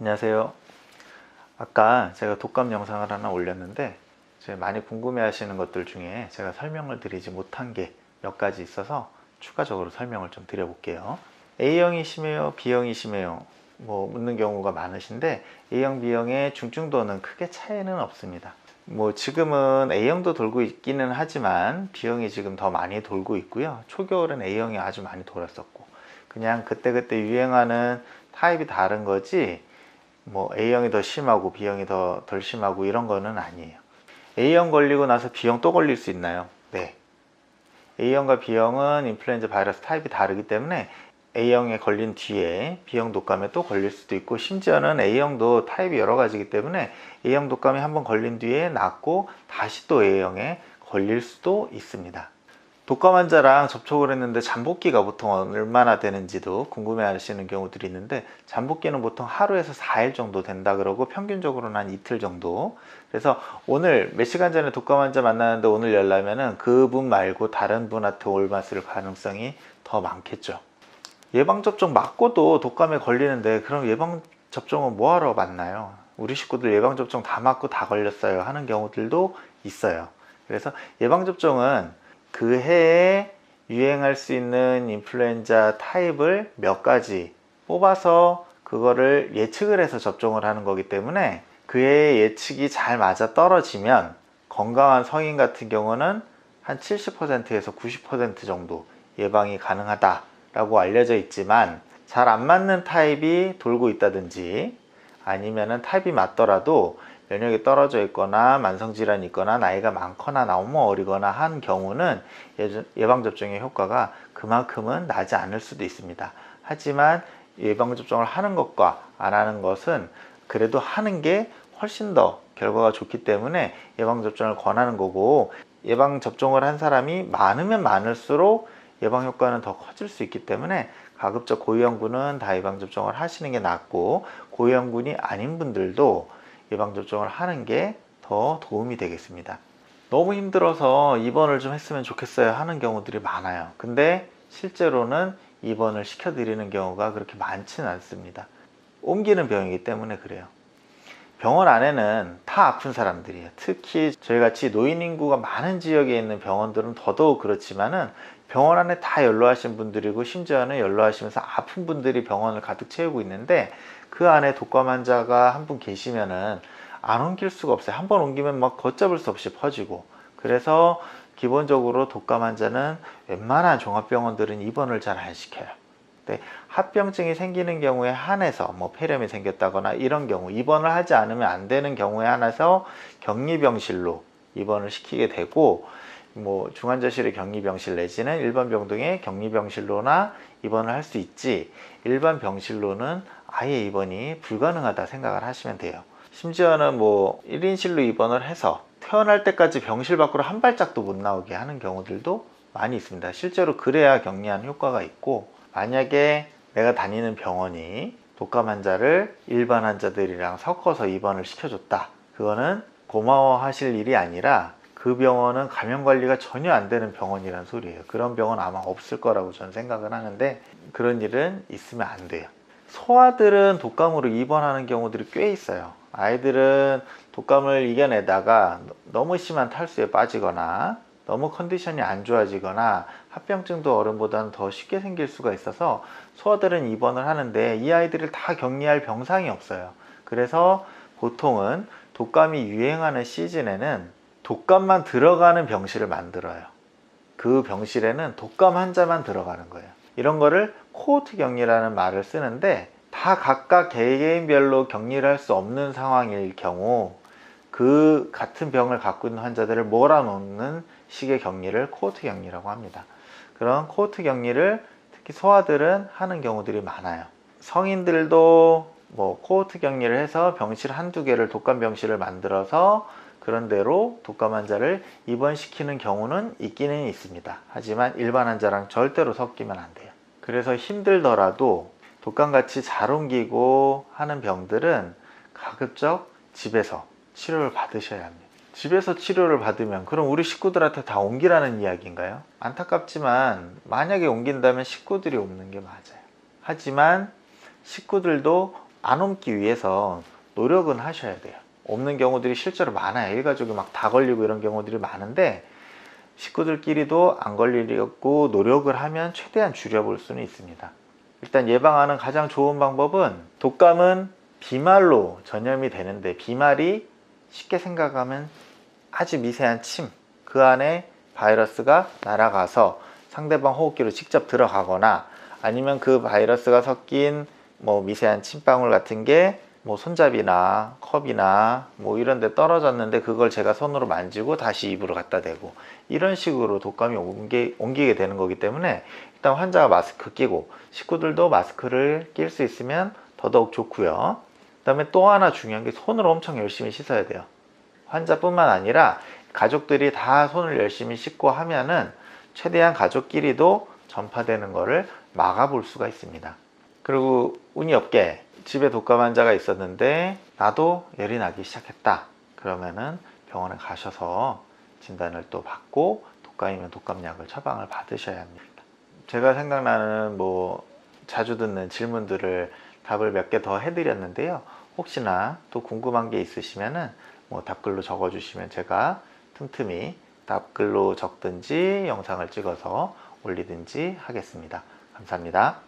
안녕하세요. 아까 제가 독감 영상을 하나 올렸는데 많이 궁금해 하시는 것들 중에 제가 설명을 드리지 못한 게 몇 가지 있어서 추가적으로 설명을 좀 드려볼게요. A형이 심해요? B형이 심해요? 묻는 경우가 많으신데 A형, B형의 중증도는 크게 차이는 없습니다. 지금은 A형도 돌고 있기는 하지만 B형이 지금 더 많이 돌고 있고요. 초겨울엔 A형이 아주 많이 돌았었고 그냥 그때그때 유행하는 타입이 다른 거지 A형이 더 심하고 B형이 덜 심하고 이런 거는 아니에요. A형 걸리고 나서 B형 또 걸릴 수 있나요? 네. A형과 B형은 인플루엔자 바이러스 타입이 다르기 때문에 A형에 걸린 뒤에 B형 독감에 또 걸릴 수도 있고, 심지어는 A형도 타입이 여러 가지이기 때문에 A형 독감에 한번 걸린 뒤에 낫고 다시 또 A형에 걸릴 수도 있습니다. 독감 환자랑 접촉을 했는데 잠복기가 보통 얼마나 되는지도 궁금해 하시는 경우들이 있는데, 잠복기는 보통 하루에서 4일 정도 된다 그러고 평균적으로는 한 이틀 정도. 그래서 오늘 몇 시간 전에 독감 환자 만나는데 오늘 열라면은 그분 말고 다른 분한테 옮았을 가능성이 더 많겠죠. 예방접종 맞고도 독감에 걸리는데 그럼 예방접종은 뭐하러 맞나요? 우리 식구들 예방접종 다 맞고 다 걸렸어요 하는 경우들도 있어요. 그래서 예방접종은 그 해에 유행할 수 있는 인플루엔자 타입을 몇 가지 뽑아서 그거를 예측을 해서 접종을 하는 거기 때문에 그 해의 예측이 잘 맞아 떨어지면 건강한 성인 같은 경우는 한 70%에서 90% 정도 예방이 가능하다 라고 알려져 있지만, 잘 안 맞는 타입이 돌고 있다든지 아니면은 타입이 맞더라도 면역이 떨어져 있거나 만성질환이 있거나 나이가 많거나 너무 어리거나 한 경우는 예방접종의 효과가 그만큼은 나지 않을 수도 있습니다. 하지만 예방접종을 하는 것과 안 하는 것은 그래도 하는 게 훨씬 더 결과가 좋기 때문에 예방접종을 권하는 거고, 예방접종을 한 사람이 많으면 많을수록 예방효과는 더 커질 수 있기 때문에 가급적 고위험군은 다 예방접종을 하시는 게 낫고, 고위험군이 아닌 분들도 예방접종을 하는 게 더 도움이 되겠습니다. 너무 힘들어서 입원을 좀 했으면 좋겠어요 하는 경우들이 많아요. 근데 실제로는 입원을 시켜드리는 경우가 그렇게 많지는 않습니다. 옮기는 병이기 때문에 그래요. 병원 안에는 다 아픈 사람들이에요. 특히 저희같이 노인 인구가 많은 지역에 있는 병원들은 더더욱 그렇지만은 병원 안에 다 연로하신 분들이고, 심지어는 연로하시면서 아픈 분들이 병원을 가득 채우고 있는데, 그 안에 독감 환자가 한 분 계시면은 안 옮길 수가 없어요. 한 번 옮기면 막 걷잡을 수 없이 퍼지고. 그래서 기본적으로 독감 환자는 웬만한 종합병원들은 입원을 잘 안 시켜요. 합병증이 생기는 경우에 한해서 폐렴이 생겼다거나 이런 경우, 입원을 하지 않으면 안 되는 경우에 한해서 격리병실로 입원을 시키게 되고, 중환자실의 격리병실 내지는 일반 병동의 격리병실로나 입원을 할 수 있지, 일반 병실로는 아예 입원이 불가능하다 생각을 하시면 돼요. 심지어는 1인실로 입원을 해서 퇴원할 때까지 병실 밖으로 한 발짝도 못 나오게 하는 경우들도 많이 있습니다. 실제로 그래야 격리하는 효과가 있고, 만약에 내가 다니는 병원이 독감 환자를 일반 환자들이랑 섞어서 입원을 시켜줬다, 그거는 고마워하실 일이 아니라 그 병원은 감염 관리가 전혀 안 되는 병원이란 소리예요. 그런 병원 아마 없을 거라고 저는 생각을 하는데, 그런 일은 있으면 안 돼요. 소아들은 독감으로 입원하는 경우들이 꽤 있어요. 아이들은 독감을 이겨내다가 너무 심한 탈수에 빠지거나 너무 컨디션이 안 좋아지거나 합병증도 어른보다는 더 쉽게 생길 수가 있어서 소아들은 입원을 하는데, 이 아이들을 다 격리할 병상이 없어요. 그래서 보통은 독감이 유행하는 시즌에는 독감만 들어가는 병실을 만들어요. 그 병실에는 독감 환자만 들어가는 거예요. 이런 거를 코호트 격리라는 말을 쓰는데, 다 각각 개개인별로 격리를 할 수 없는 상황일 경우 그 같은 병을 갖고 있는 환자들을 몰아놓는 식의 격리를 코호트 격리라고 합니다. 그런 코호트 격리를 특히 소아들은 하는 경우들이 많아요. 성인들도 코호트 격리를 해서 병실 한두 개를, 독감 병실을 만들어서 그런 대로 독감 환자를 입원시키는 경우는 있기는 있습니다. 하지만 일반 환자랑 절대로 섞이면 안 돼요. 그래서 힘들더라도 독감같이 잘 옮기고 하는 병들은 가급적 집에서 치료를 받으셔야 합니다. 집에서 치료를 받으면 그럼 우리 식구들한테 다 옮기라는 이야기인가요? 안타깝지만 만약에 옮긴다면 식구들이 옮는 게 맞아요. 하지만 식구들도 안 옮기 위해서 노력은 하셔야 돼요. 옮는 경우들이 실제로 많아요. 일가족이 막 다 걸리고 이런 경우들이 많은데 식구들끼리도 안 걸리려고 노력을 하면 최대한 줄여볼 수는 있습니다. 일단 예방하는 가장 좋은 방법은, 독감은 비말로 전염이 되는데, 비말이 쉽게 생각하면 아주 미세한 침, 그 안에 바이러스가 날아가서 상대방 호흡기로 직접 들어가거나, 아니면 그 바이러스가 섞인 뭐 미세한 침방울 같은 게 뭐 손잡이나 컵이나 뭐 이런 데 떨어졌는데 그걸 제가 손으로 만지고 다시 입으로 갖다 대고, 이런 식으로 독감이 옮기게 되는 거기 때문에 일단 환자가 마스크 끼고 식구들도 마스크를 낄 수 있으면 더더욱 좋고요. 그 다음에 또 하나 중요한 게, 손으로 엄청 열심히 씻어야 돼요. 환자뿐만 아니라 가족들이 다 손을 열심히 씻고 하면은 최대한 가족끼리도 전파되는 거를 막아볼 수가 있습니다. 그리고 운이 없게 집에 독감 환자가 있었는데 나도 열이 나기 시작했다, 그러면은 병원에 가셔서 진단을 또 받고 독감이면 독감약을 처방을 받으셔야 합니다. 제가 생각나는 뭐 자주 듣는 질문들을 답을 몇 개 더 해드렸는데요. 혹시나 또 궁금한 게 있으시면은 뭐 답글로 적어주시면 제가 틈틈이 답글로 적든지 영상을 찍어서 올리든지 하겠습니다. 감사합니다.